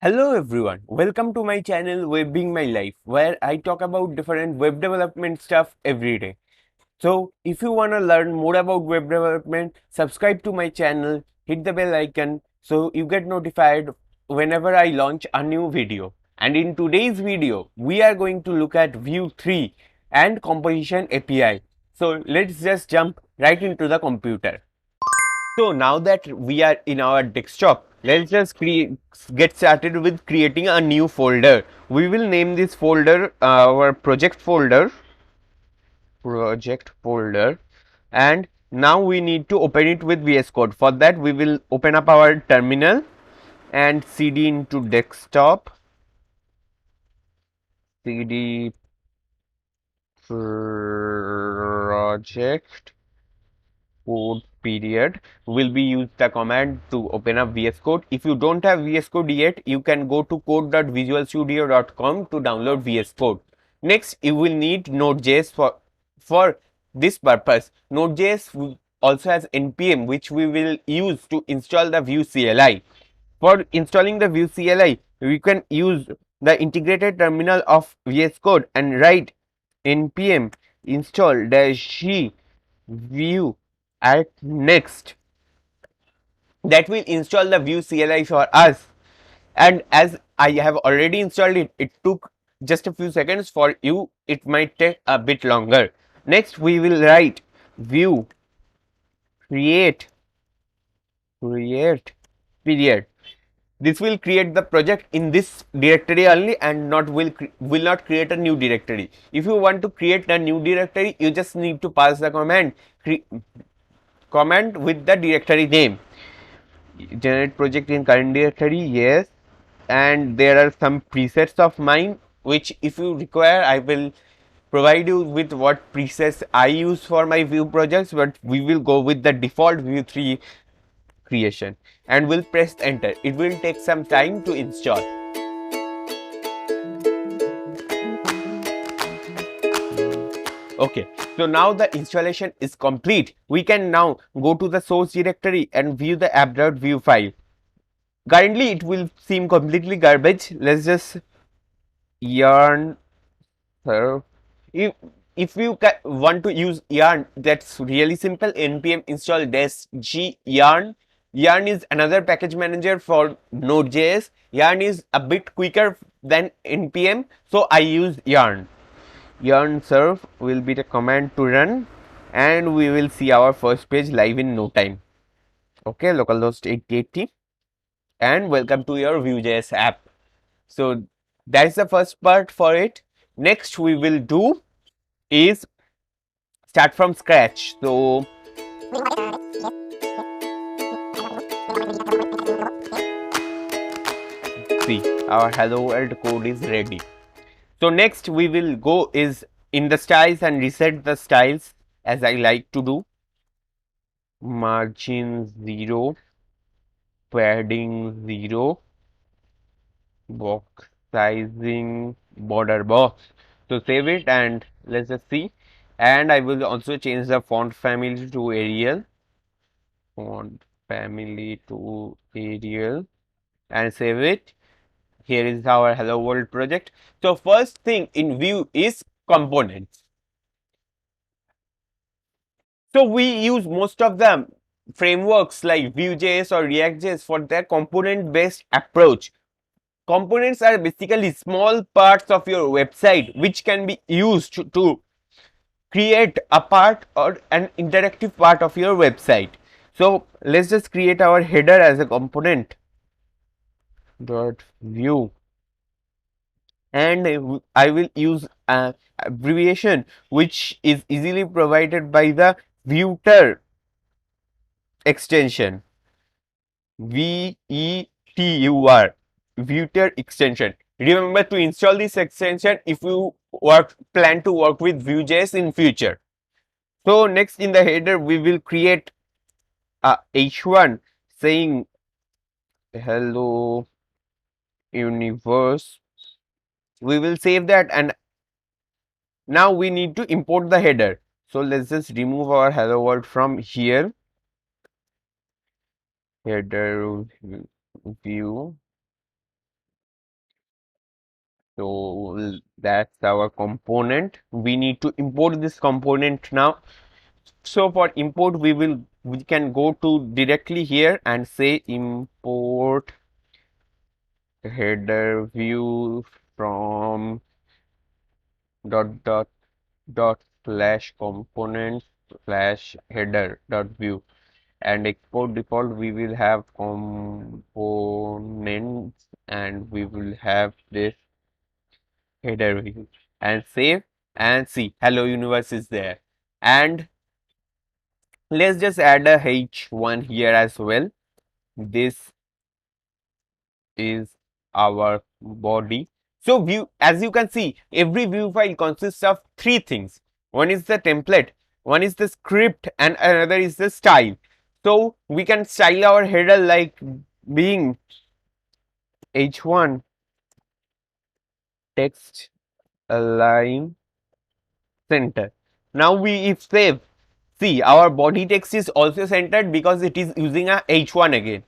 Hello everyone, welcome to my channel Web Being My Life, where I talk about different web development stuff every day. So if you want to learn more about web development, subscribe to my channel, hit the bell icon so you get notified whenever I launch a new video. And in today's video, we are going to look at Vue 3 and Composition API. So let's just jump right into the computer. So now that we are in our desktop, let's just get started with creating a new folder. We will name this folder our project folder, and now we need to open it with VS Code. For that, we will open up our terminal and cd into desktop, cd project code period. Will be use the command to open up VS Code. If you don't have VS Code yet, you can go to code.visualstudio.com to download VS Code. Next, you will need Node.js for this purpose. Node.js also has npm, which we will use to install the Vue CLI. For installing the Vue CLI, we can use the integrated terminal of VS Code and write npm install -g Vue at next. That will install the Vue CLI for us, and as I have already installed it, it took just a few seconds. For you it might take a bit longer. Next we will write Vue create period. This will create the project in this directory only and will not create a new directory. If you want to create a new directory, you just need to pass the command with the directory name. Generate project in current directory, yes, and there are some presets of mine which if you require I will provide you with what presets I use for my Vue projects, but we will go with the default Vue 3 creation and we'll press enter. It will take some time to install. Okay, so now the installation is complete. We can now go to the source directory and view the app.vue file. Currently it will seem completely garbage. Let's just yarn serve. If you want to use yarn, that's really simple. npm install -g yarn. Yarn is another package manager for Node.js. Yarn is a bit quicker than npm, so I use yarn. Yarn serve will be the command to run, and we will see our first page live in no time. Okay, localhost 8080, and welcome to your Vue.js app. So that's the first part for it. Next we will do is start from scratch. So see, our hello world code is ready. So next we will go is in the styles and reset the styles as I like to do. Margin 0, padding 0, box sizing border box. So save it and let's just see. And I will also change the font family to Arial. Font family to Arial and save it. Here is our hello world project. So first thing in Vue is components. So we use most of the frameworks like Vue.js or React.js for their component based approach. Components are basically small parts of your website which can be used to create a part or an interactive part of your website. So let's just create our header as a component dot view, and I will use an abbreviation which is easily provided by the Vueter extension. VETUR, Vueter extension. Remember to install this extension if you plan to work with Vue.js in future. So next in the header we will create a h1 saying hello universe. We will save that, and now we need to import the header. So let's just remove our hello world from here. Header view So that's our component. We need to import this component now. So for import, we can go to directly here and say import header view from dot dot dot slash component slash header dot view, and export default we will have components, and we will have this header view, and save and see hello universe is there. And let's just add a h1 here as well. This is our body. So view, as you can see, every view file consists of three things. One is the template, one is the script, and another is the style. So we can style our header like being h1 text align center. Now we if save, see our body text is also centered because it is using a h1 again.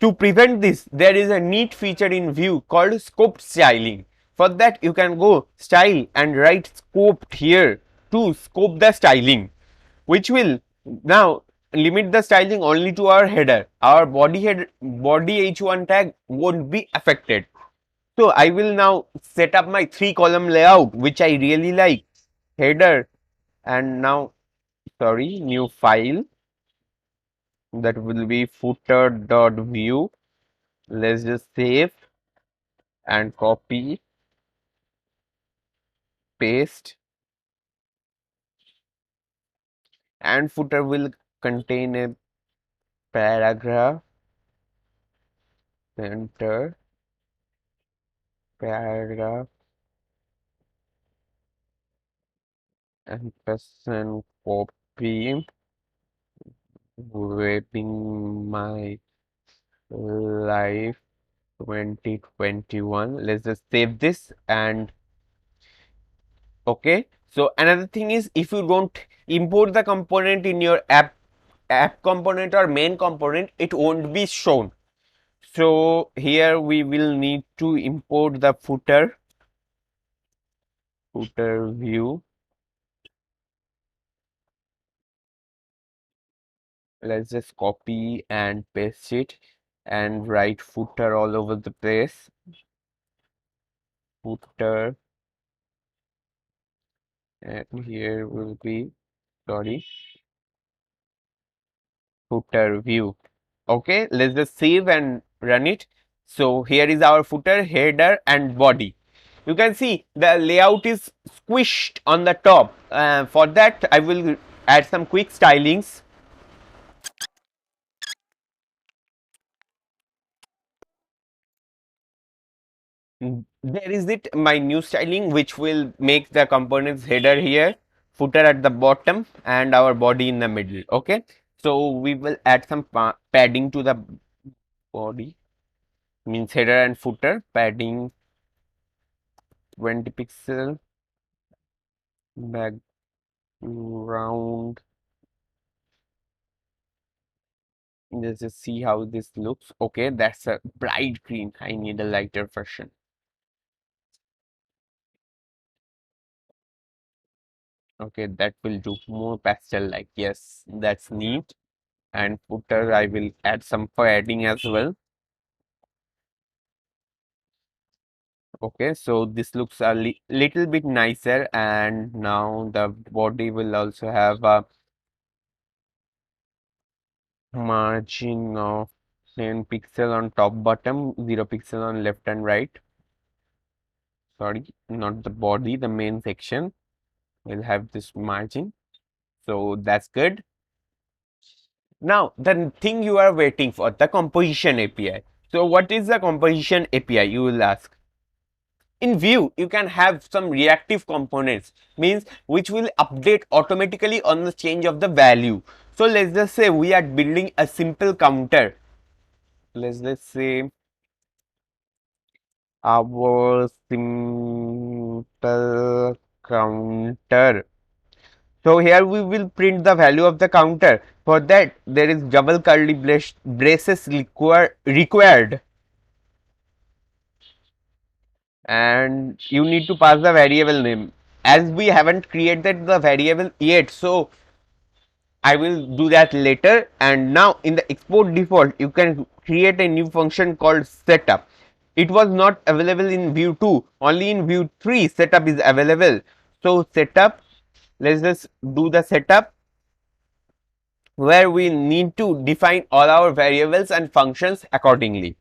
To prevent this, there is a neat feature in Vue called scope styling. For that, you can go style and write scoped here to scope the styling, which will now limit the styling only to our header. Our body h1 tag won't be affected. So I will now set up my 3 column layout, which I really like. Header, and now sorry, new file, that will be footer.view. Let's just save and copy, paste, and footer will contain a paragraph, enter, paragraph, and percent copy, wrapping my life 2021. Let's just save this. And okay, so another thing is, if you don't import the component in your app component or main component, it won't be shown. So here we will need to import the footer view. Let's just copy and paste it and write footer all over the place. Footer, and here will be, sorry, footer view. Okay, let's just save and run it. So here is our footer, header, and body. You can see the layout is squished on the top. For that, I will add some quick stylings. There is it, my new styling, which will make the components header here, footer at the bottom, and our body in the middle. Okay, so we will add some padding to the body, means header and footer padding 20 pixel, background. Let's just see how this looks. Okay, that's a bright green. I need a lighter version. Okay, that will do, more pastel like. Yes, that's neat. And footer, I will add some padding as well. Okay, so this looks a little bit nicer, and now the body will also have a margin of 10 pixel on top bottom, 0 pixel on left and right. Sorry, not the body, the main section will have this margin. So that's good. Now, the thing you are waiting for, the composition API. So what is the composition API, you will ask? In Vue, you can have some reactive components, means which will update automatically on the change of the value. So let's just say we are building a simple counter. Let's just say our simple counter. So here we will print the value of the counter. For that, there is double curly braces required. and you need to pass the variable name. As we haven't created the variable yet, so I will do that later. And now in the export default, you can create a new function called setup. It was not available in Vue 2, only in Vue 3 setup is available. So setup, let's just do the setup where we need to define all our variables and functions accordingly.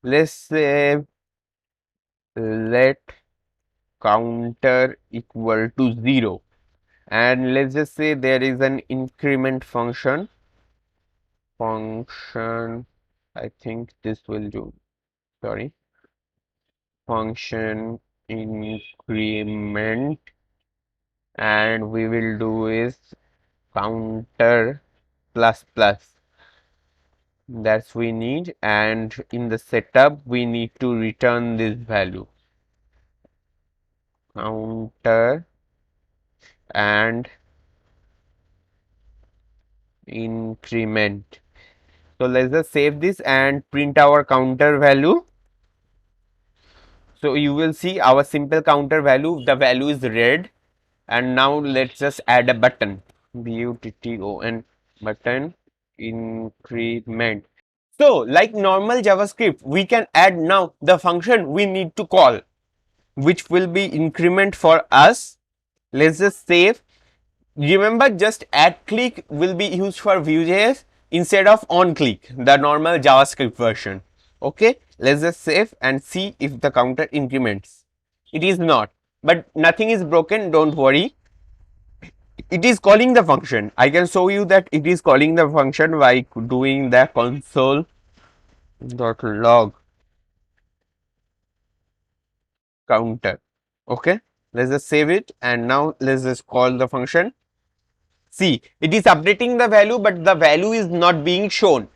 Let's say let counter equal to 0, and let's just say there is an increment function. I think this will do. Sorry, function increment, and we will do is counter plus plus. That's we need, and in the setup we need to return this value counter and increment. So let's just save this and print our counter value. So you will see our simple counter value, the value is red. And now let's just add a button, button button increment. So like normal JavaScript, we can add now the function we need to call, which will be increment for us. Let's just save. Remember, just add click will be used for Vue.js instead of on click, the normal JavaScript version. Okay, let's just save and see if the counter increments. It is not, but nothing is broken, don't worry. It is calling the function. I can show you that it is calling the function by doing the console.log counter. Okay, let's just save it and now let's just call the function. See, it is updating the value, but the value is not being shown.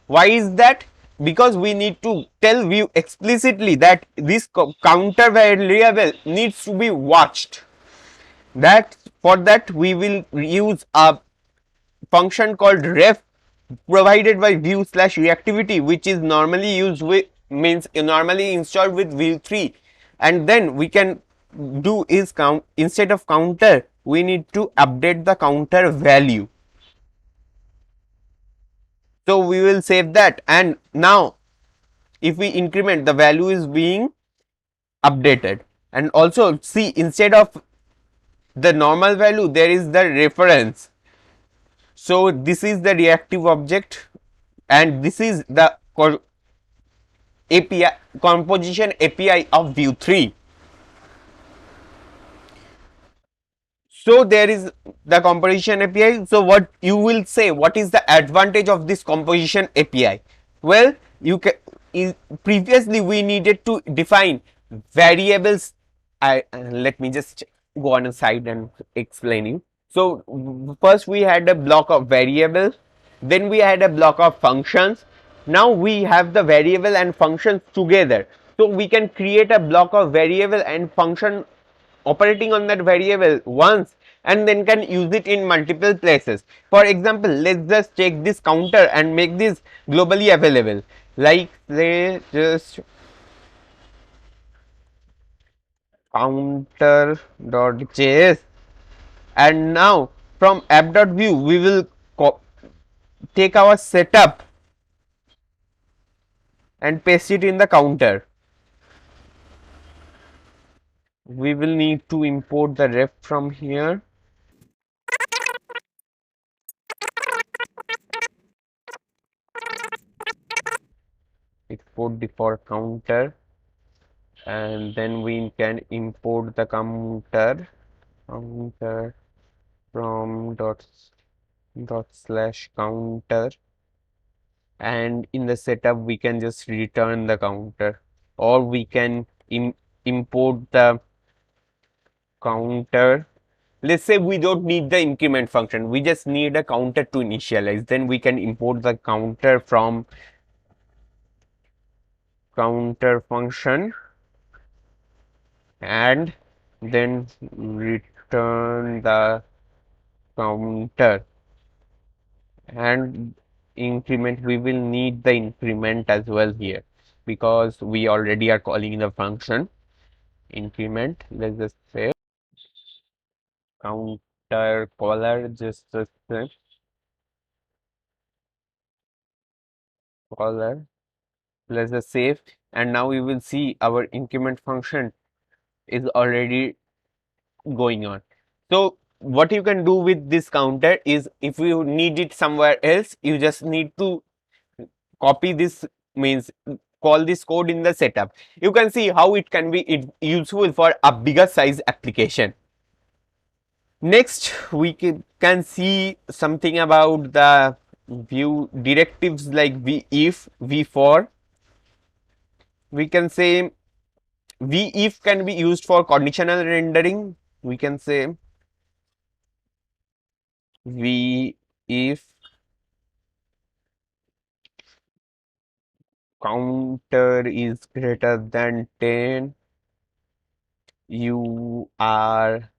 Why is that? Because we need to tell Vue explicitly that this counter variable needs to be watched. That for that we will use a function called ref provided by Vue slash reactivity, which is normally used with means normally installed with Vue 3, and then we can do is count instead of counter we need to update the counter value. So we will save that, and now if we increment, the value is being updated. And also see, instead of the normal value there is the reference. So this is the reactive object and this is the API composition API of Vue 3. So there is the composition API. So what you will say, what is the advantage of this composition API? Well, you can previously we needed to define variables. Let me just go on a side and explain you. So first we had a block of variables, then we had a block of functions. Now we have the variable and functions together. So we can create a block of variable and function operating on that variable once and then can use it in multiple places. For example, let's just check this counter and make this globally available. Like say just counter.js, and now from app.vue we will take our setup and paste it in the counter. We will need to import the ref from here. Export default counter, and then we can import the counter from dot slash counter, and in the setup we can just return the counter, or we can import the counter. Let's say we don't need the increment function, we just need a counter to initialize, then we can import the counter from counter function and then return the counter. And increment, we will need the increment as well here because we already are calling the function. increment, let's just say counter color, just a sec, color, let's just save, and now you will see our increment function is already going on. So what you can do with this counter is, if you need it somewhere else, you just need to copy this, means call this code in the setup. You can see how it can be useful for a bigger size application. Next, we can see something about the Vue directives like if, v-for. We can say if can be used for conditional rendering. We can say if counter is greater than 10, you are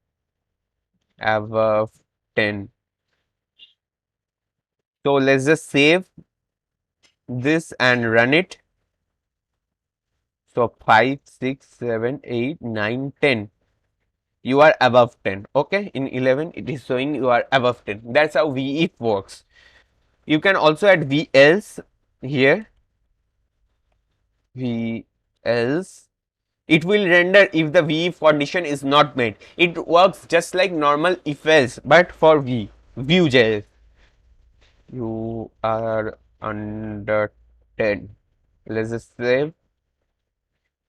above 10. So let's just save this and run it. So 5, 6, 7, 8, 9, 10. You are above 10. Okay, in 11 it is showing you are above 10. That's how if works. You can also add else here. Else. It will render if the if condition is not met. It works just like normal if else, but for Vue.js. You are under 10. Let's just save.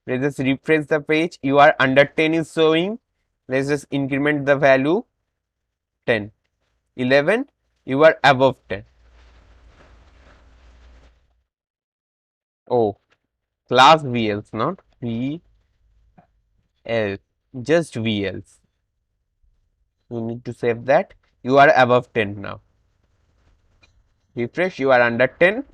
Let's just refresh the page. You are under 10 is showing. Let's just increment the value 10. 11. You are above 10. Oh, class VLs, not VL. Just VLs. You need to save that. You are above 10 now. Refresh. You are under 10.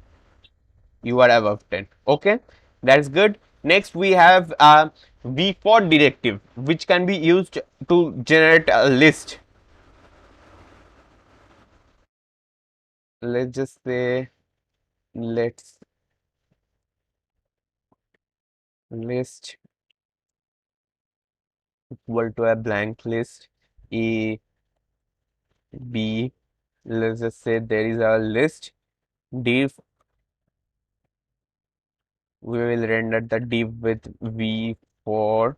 You are above 10. Okay, that's good. Next we have a v-for directive, which can be used to generate a list. Let's just say let's list equal to a blank list a b. Let's just say there is a list div. We will render the div with v-for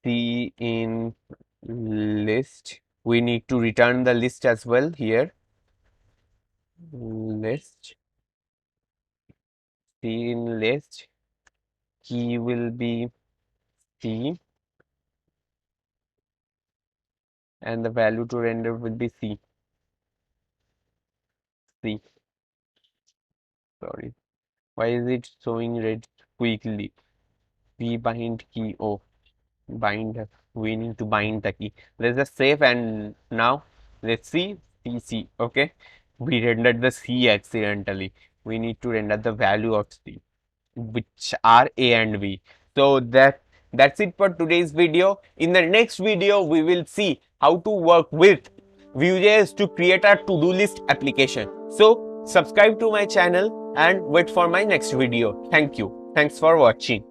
c in list. We need to return the list as well here. List c in list, key will be c, and the value to render will be c. Sorry, why is it showing red quickly? V bind key. Oh, bind, we need to bind the key. Let's just save, and now let's see c. Okay, we rendered the c accidentally. We need to render the value of c, which are a and b. So that's it for today's video. In the next video we will see how to work with Vue.js to create a to-do list application. So subscribe to my channel and wait for my next video. Thank you. Thanks for watching.